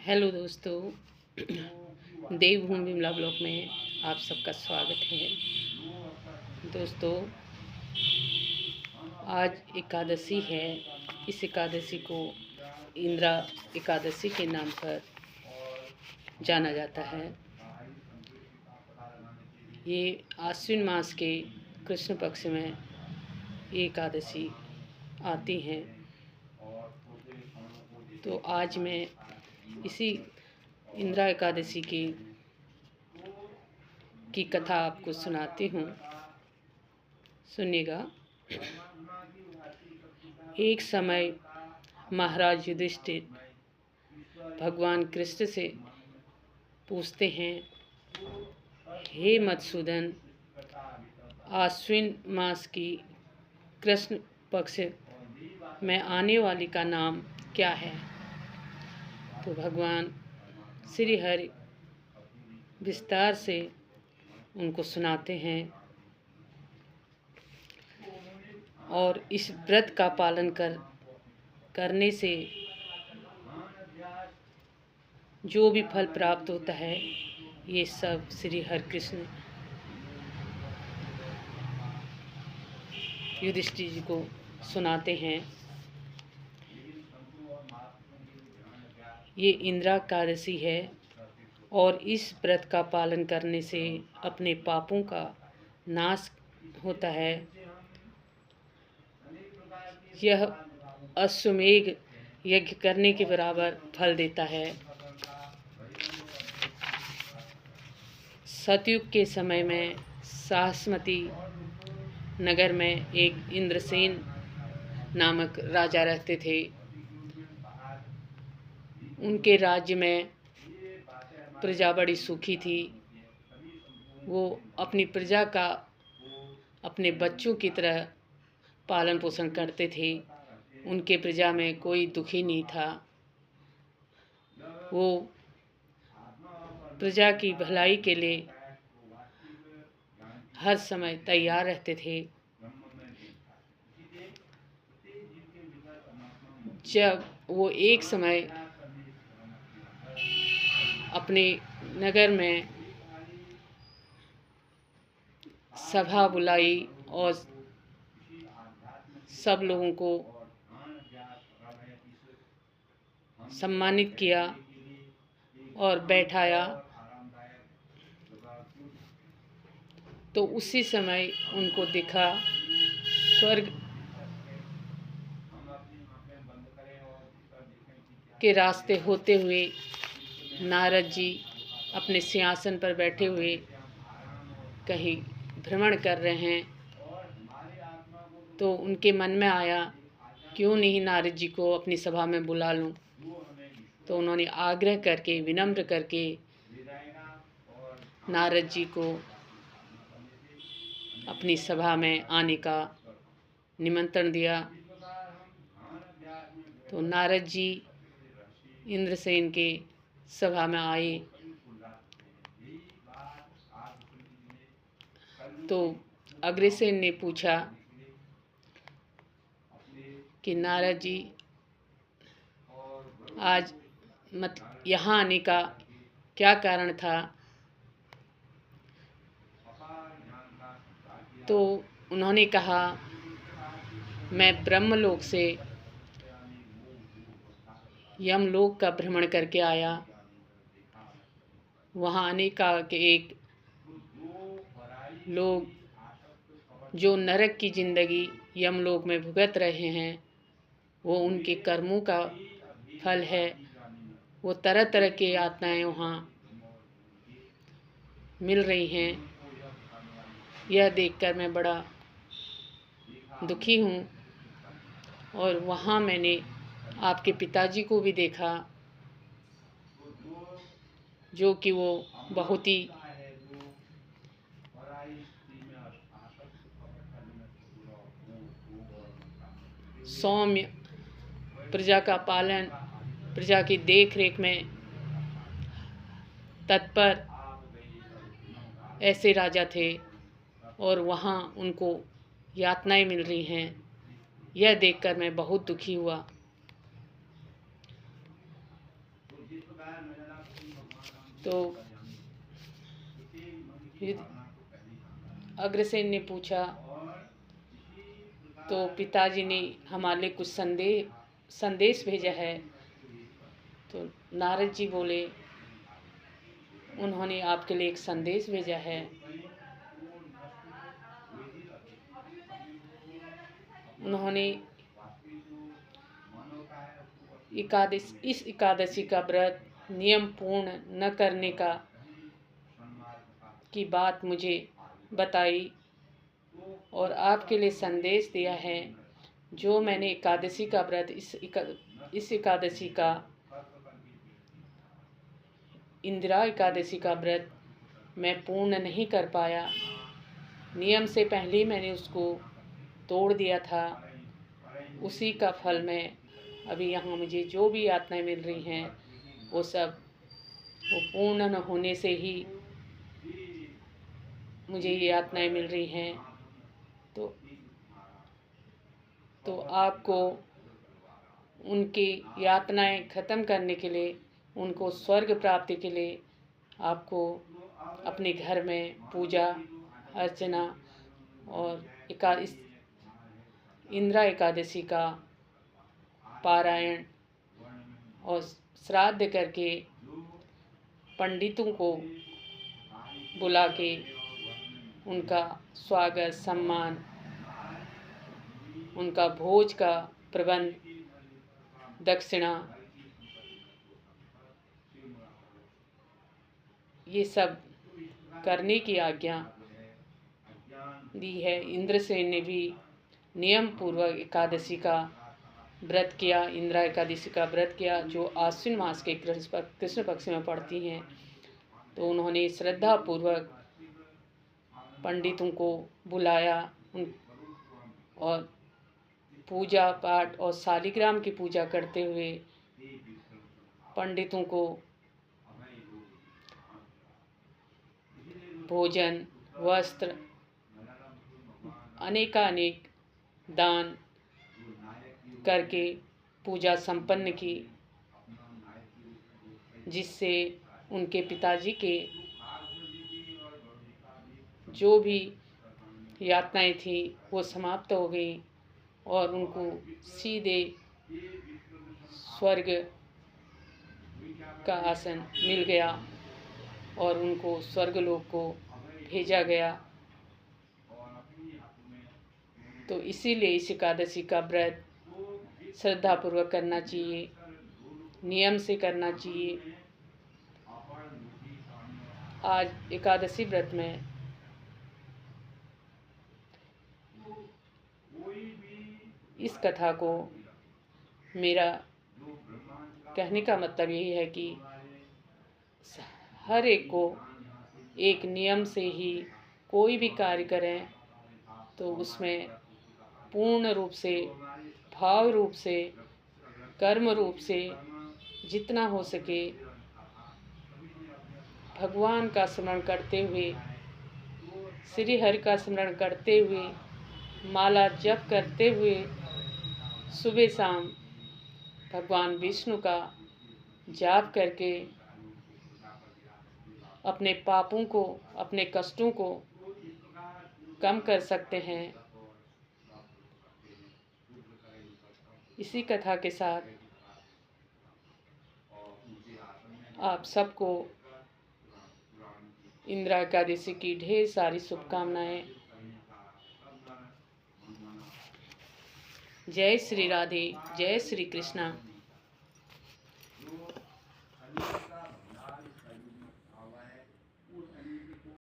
Hello दोस्तों, देवभूमि Vimla blog में आप सबका स्वागत है। दोस्तों, आज एकादशी है। इस एकादशी को इंदिरा एकादशी के नाम पर जाना जाता है। ये आश्विन मास के कृष्ण पक्ष में ये एकादशी आती हैं। तो आज मैं इसी इंदिरा एकादशी की कथा आपको सुनाती हूँ। सुनिएगा। एक समय महाराज युधिष्ठिर भगवान कृष्ण से पूछते हैं, हे मधुसूदन, आश्विन मास की कृष्ण पक्ष में आने वाली का नाम क्या है? तो भगवान श्री हरि विस्तार से उनको सुनाते हैं और इस व्रत का पालन करने से जो भी फल प्राप्त होता है, ये सब श्री हरि कृष्ण युधिष्ठिर जी को सुनाते हैं। ये इंदिरा एकादशी है और इस व्रत का पालन करने से अपने पापों का नाश होता है। यह अश्वमेध यज्ञ करने के बराबर फल देता है। सतयुग के समय में सासमती नगर में एक इंद्रसेन नामक राजा रहते थे। उनके राज्य में प्रजा बड़ी सुखी थी। वो अपनी प्रजा का अपने बच्चों की तरह पालन पोषण करते थे। उनके प्रजा में कोई दुखी नहीं था। वो प्रजा की भलाई के लिए हर समय तैयार रहते थे। जब वो एक समय अपने नगर में सभा बुलाई और सब लोगों को सम्मानित किया और बैठाया, तो उसी समय उनको दिखा स्वर्ग के रास्ते होते हुए नारद जी अपने सिंहासन पर बैठे हुए कहीं भ्रमण कर रहे हैं। तो उनके मन में आया, क्यों नहीं नारद जी को अपनी सभा में बुला लूं। तो उन्होंने आग्रह करके, विनम्र करके नारद जी को अपनी सभा में आने का निमंत्रण दिया। तो नारद जी इंद्रसेन के सभा में आए। तो अग्रसेन ने पूछा कि नारद जी, आज यहाँ आने का क्या कारण था? तो उन्होंने कहा, मैं ब्रह्मलोक से यमलोक का भ्रमण करके आया। वहाँ आने का कि एक लोग जो नरक की जिंदगी यमलोक में भुगत रहे हैं, वो उनके कर्मों का फल है। वो तरह तरह की यातनाएं वहाँ मिल रही हैं। यह देखकर मैं बड़ा दुखी हूँ। और वहाँ मैंने आपके पिताजी को भी देखा, जो कि वो बहुत ही सौम्य, प्रजा का पालन, प्रजा की देख रेख में तत्पर ऐसे राजा थे। और वहाँ उनको यातनाएं मिल रही हैं। यह देखकर मैं बहुत दुखी हुआ। तो अग्रसेन ने पूछा, तो पिताजी ने हमारे लिए कुछ संदेश भेजा है। तो नारद जी बोले, उन्होंने आपके लिए एक संदेश भेजा है। उन्होंने इस एकादशी का व्रत नियम पूर्ण न करने की बात मुझे बताई और आपके लिए संदेश दिया है। जो मैंने एकादशी का व्रत इस एकादशी का इंदिरा एकादशी का व्रत मैं पूर्ण नहीं कर पाया, नियम से पहले ही मैंने उसको तोड़ दिया था, उसी का फल मैं अभी यहाँ मुझे जो भी यातनाएं मिल रही हैं वो पूर्ण न होने से ही मुझे ये यातनाएं मिल रही हैं। तो आपको उनकी यातनाएं ख़त्म करने के लिए, उनको स्वर्ग प्राप्ति के लिए आपको अपने घर में पूजा अर्चना और इंदिरा एकादशी का पारायण और श्राद्ध करके पंडितों को बुला के उनका स्वागत सम्मान, उनका भोज का प्रबंध, दक्षिणा, ये सब करने की आज्ञा दी है। इंद्रसेन ने भी नियम पूर्वक एकादशी का व्रत किया, इंदिरा एकादशी का व्रत किया, जो आश्विन मास के कृष्ण पक्ष में पड़ती हैं। तो उन्होंने श्रद्धा पूर्वक पंडितों को बुलाया और पूजा पाठ और शालिग्राम की पूजा करते हुए पंडितों को भोजन, वस्त्र, अनेकानेक दान करके पूजा संपन्न की, जिससे उनके पिताजी के जो भी यातनाएं थी वो समाप्त हो गई और उनको सीधे स्वर्ग का आसन मिल गया और उनको स्वर्गलोक को भेजा गया। तो इसीलिए इस एकादशी का व्रत श्रद्धापूर्वक करना चाहिए, नियम से करना चाहिए। आज एकादशी व्रत में इस कथा को मेरा कहने का मतलब यही है कि हर एक को एक नियम से ही कोई भी कार्य करें तो उसमें पूर्ण रूप से, भाव रूप से, कर्म रूप से जितना हो सके भगवान का स्मरण करते हुए, श्री हरि का स्मरण करते हुए, माला जप करते हुए सुबह शाम भगवान विष्णु का जाप करके अपने पापों को, अपने कष्टों को कम कर सकते हैं। इसी कथा के साथ आप सबको इंदिरा एकादशी की ढेर सारी शुभकामनाएं। जय श्री राधे, जय श्री कृष्णा।